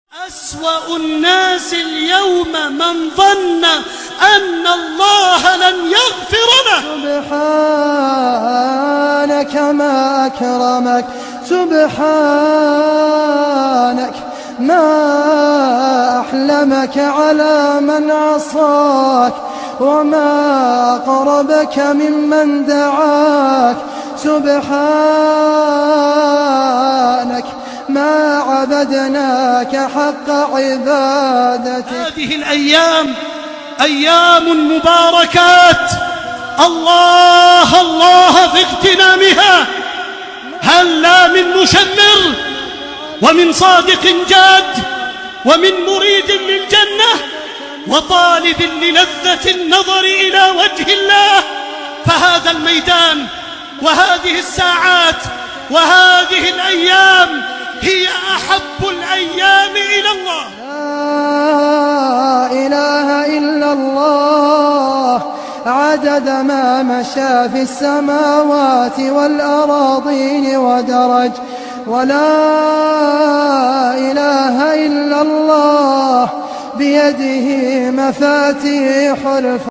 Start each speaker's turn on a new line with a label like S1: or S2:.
S1: أسوأ الناس اليوم من ظن أن الله لن يغفر له.
S2: سبحانك ما أكرمك، سبحانك ما أحلمك على من عصاك، وما أقربك ممن دعاك. سبحانك ما عبدناك حق عبادتك.
S1: هذه الأيام أيام مباركات، الله الله في اغتنامها. هلا من مشمر ومن صادق جاد ومن مريد للجنة وطالب للذة النظر إلى وجه الله. فهذا الميدان وهذه الساعات وهذه الأيام هي أحب الأيام إلى الله.
S2: لا إله إلا الله عدد ما مشى في السماوات والأراضين ودرج، ولا إله إلا الله بيده مفاتيح الفضل.